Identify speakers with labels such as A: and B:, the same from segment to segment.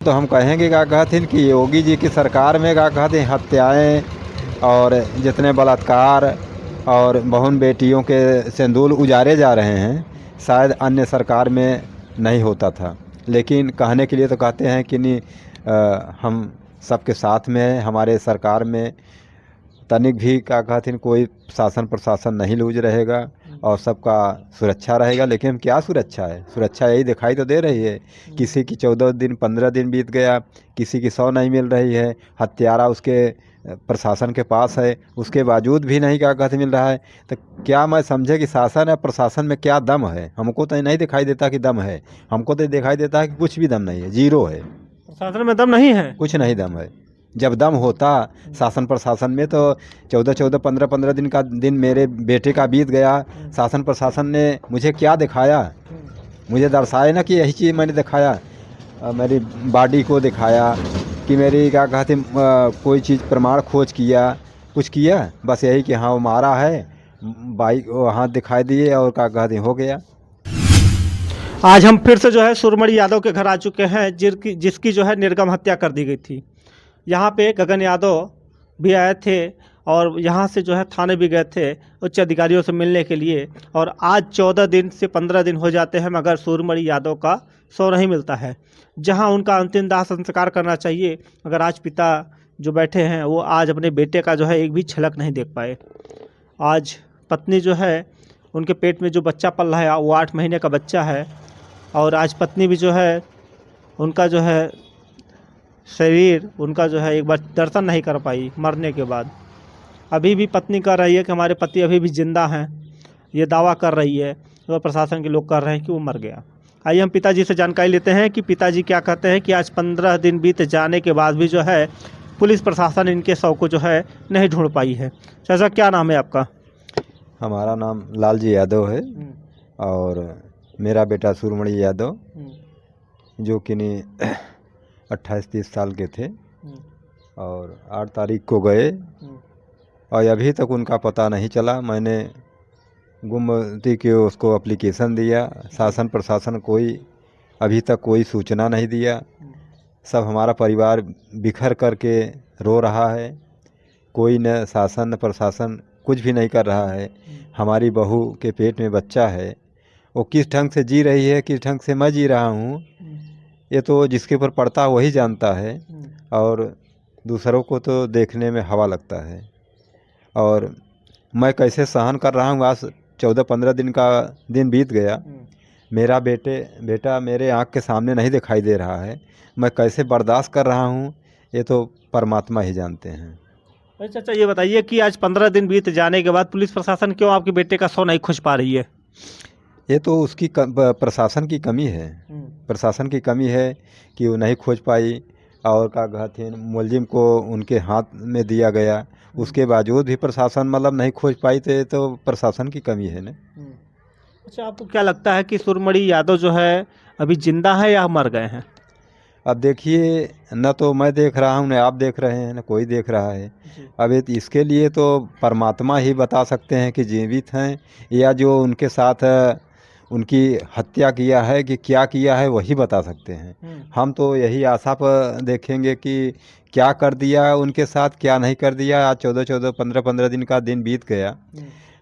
A: तो हम कहेंगे क्या कहते कि योगी जी की सरकार में क्या कहते हत्याएं और जितने बलात्कार और बहन बेटियों के सिंदूर उजारे जा रहे हैं, शायद अन्य सरकार में नहीं होता था। लेकिन कहने के लिए तो कहते हैं कि नहीं, हम सबके साथ में हैं, हमारे सरकार में तनिक भी क्या कहते हैं कोई शासन प्रशासन नहीं लूज रहेगा और सबका सुरक्षा रहेगा। लेकिन क्या सुरक्षा है? सुरक्षा यही दिखाई तो दे रही है, किसी की 14 दिन 15 दिन बीत गया, किसी की 100 नहीं मिल रही है, हत्यारा उसके प्रशासन के पास है, उसके बावजूद भी नहीं क्या कहते मिल रहा है। तो क्या मैं समझे कि शासन या प्रशासन में क्या दम है? हमको तो नहीं दिखाई देता कि दम है, हमको तो दिखाई देता है कि कुछ भी दम नहीं है, जीरो है,
B: प्रशासन में दम नहीं है।
A: कुछ नहीं दम है। जब दम होता शासन प्रशासन में तो 14 15 दिन का दिन मेरे बेटे का बीत गया, शासन प्रशासन ने मुझे क्या दिखाया? मुझे दर्शाए ना कि यही चीज़ मैंने दिखाया, मेरी बॉडी को दिखाया कि मेरी क्या कहते कोई चीज़ प्रमाण खोज किया, कुछ किया? बस यही कि हाँ वो मारा है, बाइक हाथ दिखाई दिए और क्या कहते हो गया।
B: आज हम फिर से जो है सुरमणि यादव के घर आ चुके हैं, जिसकी जो है निर्गम हत्या कर दी गई थी। यहाँ पे गगन यादव भी आए थे और यहाँ से जो है थाने भी गए थे उच्च अधिकारियों से मिलने के लिए। और आज 14 दिन से 15 दिन हो जाते हैं मगर सुरमणि यादव का शव नहीं मिलता है, जहाँ उनका अंतिम दाह संस्कार करना चाहिए। मगर आज पिता जो बैठे हैं वो आज अपने बेटे का जो है एक भी झलक नहीं देख पाए। आज पत्नी जो है उनके पेट में जो बच्चा पल रहा है वो 8 महीने का बच्चा है। और आज पत्नी भी जो है उनका जो है शरीर उनका जो है एक बार दर्शन नहीं कर पाई मरने के बाद। अभी भी पत्नी कह रही है कि हमारे पति अभी भी ज़िंदा हैं, ये दावा कर रही है और प्रशासन के लोग कह रहे हैं कि वो मर गया। आइए हम पिताजी से जानकारी लेते हैं कि पिताजी क्या कहते हैं कि आज 15 दिन बीत जाने के बाद भी जो है पुलिस प्रशासन इनके शव को जो है नहीं ढूंढ पाई है। चाचा क्या नाम है आपका?
A: हमारा नाम लालजी यादव है और मेरा बेटा सुरमणि यादव जो कि 28-30 साल के थे और 8 तारीख को गए और अभी तक उनका पता नहीं चला। मैंने गुमती के उसको एप्लीकेशन दिया, शासन प्रशासन कोई अभी तक कोई सूचना नहीं दिया। सब हमारा परिवार बिखर करके रो रहा है, कोई न शासन न प्रशासन कुछ भी नहीं कर रहा है। हमारी बहू के पेट में बच्चा है, वो किस ढंग से जी रही है, किस ढंग से मैं जी रहा हूँ, ये तो जिसके ऊपर पड़ता है वही जानता है। और दूसरों को तो देखने में हवा लगता है और मैं कैसे सहन कर रहा हूँ। आज 14-15 दिन का दिन बीत गया, मेरा बेटा मेरे आँख के सामने नहीं दिखाई दे रहा है। मैं कैसे बर्दाश्त कर रहा हूँ ये तो परमात्मा ही जानते हैं।
B: अच्छा ये बताइए कि आज 15 दिन बीत जाने के बाद पुलिस प्रशासन क्यों आपके बेटे का शव नहीं खोज पा रही है?
A: ये तो उसकी प्रशासन की कमी है, प्रशासन की कमी है कि वो नहीं खोज पाई। और क्या कहते हैं मुलजिम को उनके हाथ में दिया गया, उसके बावजूद भी प्रशासन मतलब नहीं खोज पाई, तो प्रशासन की कमी है ना।
B: अच्छा आपको क्या लगता है कि सुरमणि यादव जो है अभी जिंदा है या मर गए हैं?
A: अब देखिए, न तो मैं देख रहा हूँ, न आप देख रहे हैं, न कोई देख रहा है। अब इसके लिए तो परमात्मा ही बता सकते हैं कि जीवित हैं या जो उनके साथ उनकी हत्या किया है कि क्या किया है वही बता सकते हैं। हम तो यही आशा पर देखेंगे कि क्या कर दिया उनके साथ, क्या नहीं कर दिया। आज 14 15 दिन का दिन बीत गया,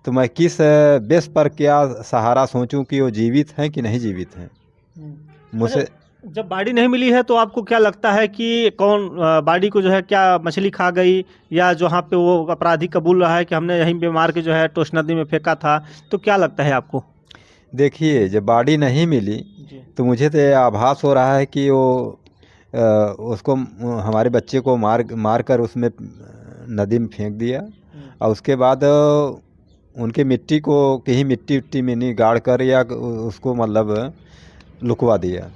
A: तो मैं किस बेस पर क्या सहारा सोचूं कि वो जीवित हैं कि नहीं जीवित हैं। मुझसे
B: जब बॉडी नहीं मिली है तो आपको क्या लगता है कि कौन बॉडी को जो है क्या मछली खा गई या जहाँ पे वो अपराधी कबूल रहा है कि हमने यहीं पे मार के जो है टोस नदी में फेंका था, तो क्या लगता है आपको?
A: देखिए, जब बॉडी नहीं मिली तो मुझे तो आभास हो रहा है कि वो उसको हमारे बच्चे को मार कर उसमें नदी में फेंक दिया और उसके बाद उनके मिट्टी को कहीं मिट्टी में नहीं गाड़ कर या उसको मतलब लुकवा दिया।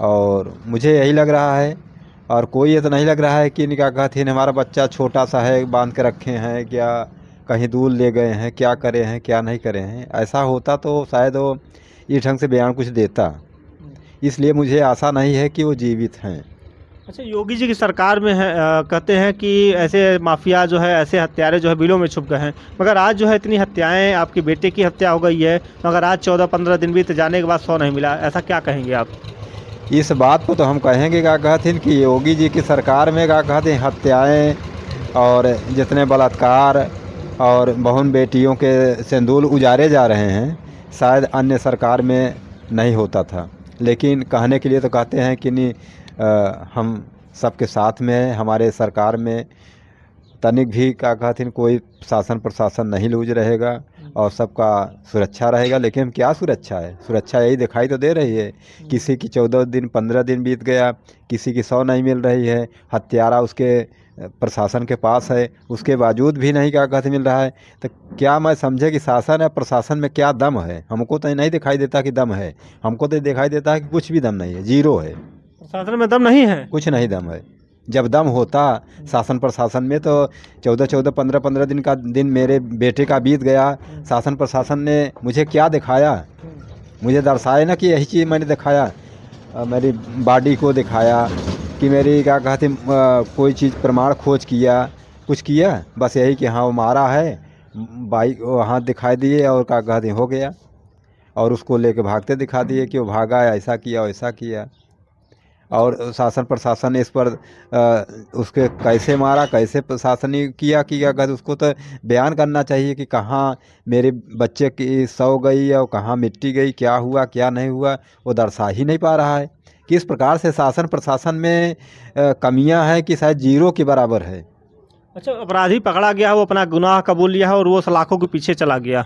A: और मुझे यही लग रहा है और कोई ये तो नहीं लग रहा है कि क्या कहते हैं हमारा बच्चा छोटा सा है बांध के रखे हैं, क्या कहीं दूर ले गए हैं, क्या करे हैं क्या नहीं करे हैं। ऐसा होता तो शायद वो इस ढंग से बयान कुछ देता, इसलिए मुझे आशा नहीं है कि वो जीवित हैं।
B: अच्छा योगी जी की सरकार में है कहते हैं कि ऐसे माफिया जो है ऐसे हत्यारे जो है बिलों में छुप गए हैं, मगर आज जो है इतनी हत्याएं, आपके बेटे की हत्या हो गई है मगर आज 14-15 दिन बीत जाने के बाद शव नहीं मिला, ऐसा क्या कहेंगे आप?
A: इस बात को तो हम कहेंगे क्या कहते हैं कि योगी जी की सरकार में क्या कहते हैं हत्याएं और जितने बलात्कार और बहन बेटियों के सिंदूर उजारे जा रहे हैं, शायद अन्य सरकार में नहीं होता था। लेकिन कहने के लिए तो कहते हैं कि नहीं, हम सबके साथ में हैं, हमारे सरकार में तनिक भी क्या कहते हैं कोई शासन प्रशासन नहीं लूज रहेगा और सबका सुरक्षा रहेगा। लेकिन क्या सुरक्षा है? सुरक्षा यही दिखाई तो दे रही है, किसी की 14 दिन 15 दिन बीत गया, किसी की 100 नहीं मिल रही है, हत्यारा उसके प्रशासन के पास है, उसके बावजूद भी नहीं क्या कहते मिल रहा है। तो क्या मैं समझे कि शासन या प्रशासन में क्या दम है? हमको तो नहीं दिखाई देता कि दम है, हमको तो दिखाई देता है कि कुछ भी दम नहीं है, जीरो है।
B: प्रशासन में दम नहीं है,
A: कुछ नहीं दम है। जब दम होता शासन प्रशासन में तो 14 15 दिन मेरे बेटे का बीत गया, शासन प्रशासन ने मुझे क्या दिखाया? मुझे दर्शाए ना कि यही चीज़ मैंने दिखाया, मेरी बॉडी को दिखाया कि मेरी क्या कहते कोई चीज़ प्रमाण खोज किया, कुछ किया? बस यही कि हाँ वो मारा है, बाइक हाथ दिखाई दिए और क्या कहते हो गया, और उसको लेके भागते दिखा दिए कि वो भागा, ऐसा किया वैसा किया। और शासन प्रशासन ने इस पर उसके कैसे मारा, कैसे प्रशासन ने किया कि क्या कहते उसको तो बयान करना चाहिए कि कहाँ मेरे बच्चे की सौ गई और कहाँ मिट्टी गई, क्या हुआ क्या नहीं हुआ, वो दर्शा ही नहीं पा रहा है। किस प्रकार से शासन प्रशासन में कमियां हैं कि शायद जीरो के बराबर है।
B: अच्छा, अपराधी पकड़ा गया, वो अपना गुनाह कबूल लिया है और वो सलाखों के पीछे चला गया।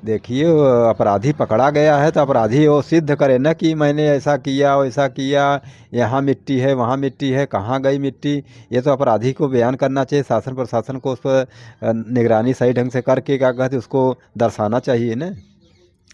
A: देखिए, अपराधी पकड़ा गया है तो अपराधी वो सिद्ध करे ना कि मैंने ऐसा किया वैसा किया, यहाँ मिट्टी है वहाँ मिट्टी है, कहाँ गई मिट्टी। ये तो अपराधी को बयान करना चाहिए, शासन प्रशासन को उस पर निगरानी सही ढंग से करके क्या कहते उसको दर्शाना चाहिए ना।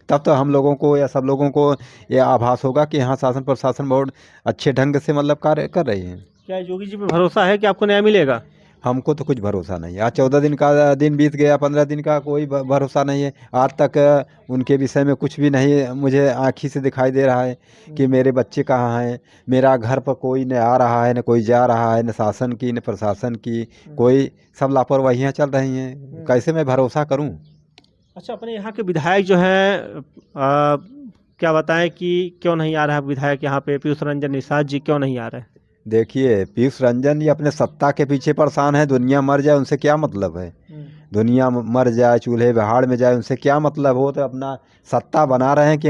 A: तब तो हम लोगों को या सब लोगों को ये आभास होगा कि हाँ शासन प्रशासन बहुत अच्छे ढंग से मतलब कार्य कर रही है।
B: क्या योगी जी पे भरोसा है कि आपको न्याय मिलेगा?
A: हमको तो कुछ भरोसा नहीं है। आज 14 दिन का दिन बीत गया, 15 दिन का कोई भरोसा नहीं है। आज तक उनके विषय में कुछ भी नहीं मुझे आँखी से दिखाई दे रहा है कि मेरे बच्चे कहाँ हैं, मेरा घर पर कोई न आ रहा है न कोई जा रहा है, न शासन की न प्रशासन की, कोई सब लापरवाहियाँ चल रही हैं। कैसे मैं भरोसा करूँ?
B: अच्छा, अपने यहाँ के विधायक जो हैं क्या बताएं कि क्यों नहीं आ रहा है विधायक यहाँ पे? पीयूष रंजन निषाद जी क्यों नहीं आ रहे?
A: देखिए, पीयूष रंजन ये अपने सत्ता के पीछे परेशान है। दुनिया मर जाए उनसे क्या मतलब है? दुनिया मर जाए, चूल्हे बहाड़ में जाए, उनसे क्या मतलब? हो तो अपना सत्ता बना रहे हैं कि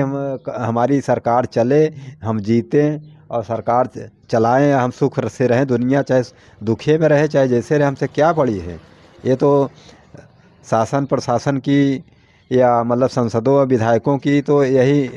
A: हमारी सरकार चले, हम जीतें और सरकार चलाएं, हम सुख से रहें। दुनिया चाहे दुखे में रहे चाहे जैसे रहे, हमसे क्या पड़ी है? ये तो शासन प्रशासन की या मतलब संसदों और विधायकों की तो यही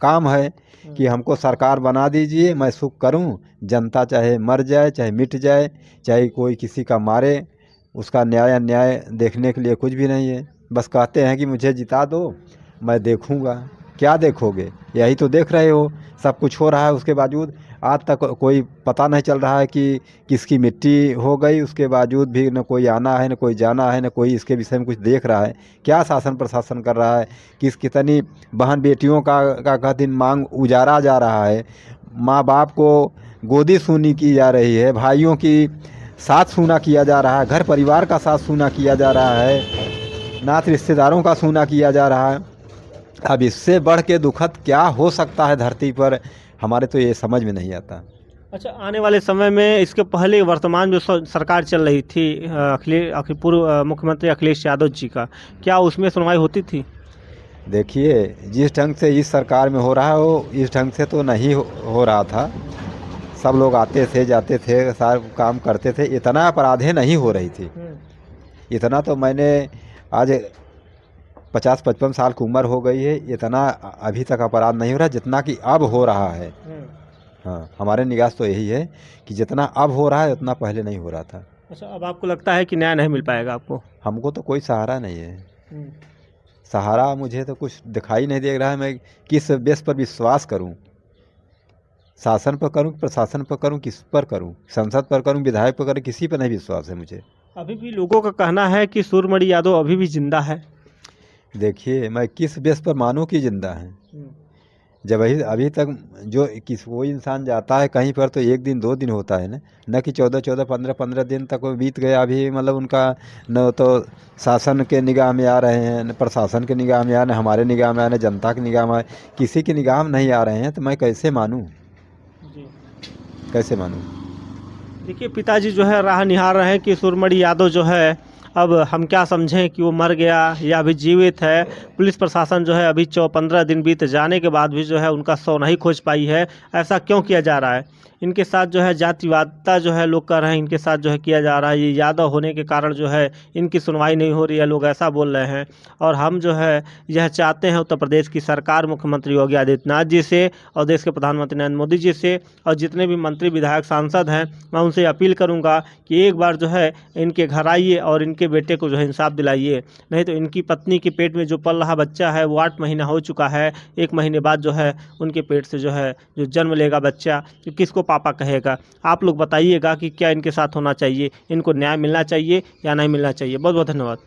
A: काम है कि हमको सरकार बना दीजिए, मैं सुख करूं, जनता चाहे मर जाए चाहे मिट जाए, चाहे कोई किसी का मारे, उसका न्याय अन्याय देखने के लिए कुछ भी नहीं है। बस कहते हैं कि मुझे जिता दो, मैं देखूंगा। क्या देखोगे? यही तो देख रहे हो, सब कुछ हो रहा है, उसके बावजूद आज तक कोई पता नहीं चल रहा है कि किसकी मिट्टी हो गई। उसके बावजूद भी न कोई आना है न कोई जाना है, न कोई इसके विषय में कुछ देख रहा है। क्या शासन प्रशासन कर रहा है? कितनी बहन बेटियों का दिन मांग उजारा जा रहा है, माँ बाप को गोदी सूनी की जा रही है, भाइयों की साथ सूना किया जा रहा है, घर परिवार का साथ सूना किया जा रहा है, नात रिश्तेदारों का सूना किया जा रहा है। अब इससे बढ़ के दुखद क्या हो सकता है धरती पर? हमारे तो ये समझ में नहीं आता।
B: अच्छा, आने वाले समय में इसके पहले वर्तमान जो सरकार चल रही थी पूर्व मुख्यमंत्री अखिलेश यादव जी का, क्या उसमें सुनवाई होती थी?
A: देखिए, जिस ढंग से इस सरकार में हो रहा है वो इस ढंग से तो नहीं हो रहा था। सब लोग आते थे जाते थे, सारे काम करते थे, इतना अपराधें नहीं हो रही थी। इतना तो मैंने आज 50-55 साल की उम्र हो गई है, इतना अभी तक अपराध नहीं हो रहा जितना कि अब हो रहा है। हाँ, हमारे निगाह तो यही है कि जितना अब हो रहा है उतना पहले नहीं हो रहा था।
B: अच्छा, अब आपको लगता है कि न्याय नहीं मिल पाएगा आपको?
A: हमको तो कोई सहारा नहीं है। सहारा मुझे तो कुछ दिखाई नहीं दे रहा है। मैं किस बेस पर विश्वास करूं? शासन पर करूं, प्रशासन पर करूं, किस पर करूं? संसद पर करूं, विधायक पर करूं, किसी पर नहीं विश्वास है मुझे।
B: अभी भी लोगों का कहना है कि सूर्यमणि यादव अभी भी जिंदा है।
A: देखिए, मैं किस बेस पर मानूं कि जिंदा है? जब अभी तक जो कोई इंसान जाता है कहीं पर तो 1 दिन 2 दिन होता है न कि 14 15 दिन तक वो बीत गया। अभी मतलब उनका न तो शासन के निगाह में आ रहे हैं, न प्रशासन के निगाह में आ रहे हैं, हमारे निगाह में आ रहे हैं, जनता की निगाह में किसी की निगाह में नहीं आ रहे हैं, तो मैं कैसे मानूं? कैसे मानूं?
B: देखिए पिताजी जो है राह निहार रहे हैं कि सूरमणि यादव जो है अब हम क्या समझें कि वो मर गया या अभी जीवित है। पुलिस प्रशासन जो है अभी 15 दिन बीत जाने के बाद भी जो है उनका शव नहीं खोज पाई है। ऐसा क्यों किया जा रहा है? इनके साथ जो है जातिवादिता जो है लोग कर रहे हैं, इनके साथ जो है किया जा रहा है। ये यादव होने के कारण जो है इनकी सुनवाई नहीं हो रही है, लोग ऐसा बोल रहे हैं। और हम जो है यह चाहते हैं उत्तर प्रदेश की सरकार, मुख्यमंत्री योगी आदित्यनाथ जी से और देश के प्रधानमंत्री नरेंद्र मोदी जी से और जितने भी मंत्री विधायक सांसद हैं, मैं उनसे अपील करूंगा कि एक बार जो है इनके घर आइए और इनके बेटे को जो है इंसाफ दिलाइए। नहीं तो इनकी पत्नी के पेट में जो पल रहा बच्चा है वो 8 महीना हो चुका है। 1 महीने बाद जो है उनके पेट से जो है जो जन्म लेगा बच्चा, तो किसको पापा कहेगा? आप लोग बताइएगा कि क्या इनके साथ होना चाहिए, इनको न्याय मिलना चाहिए या नहीं मिलना चाहिए। बहुत बहुत धन्यवाद।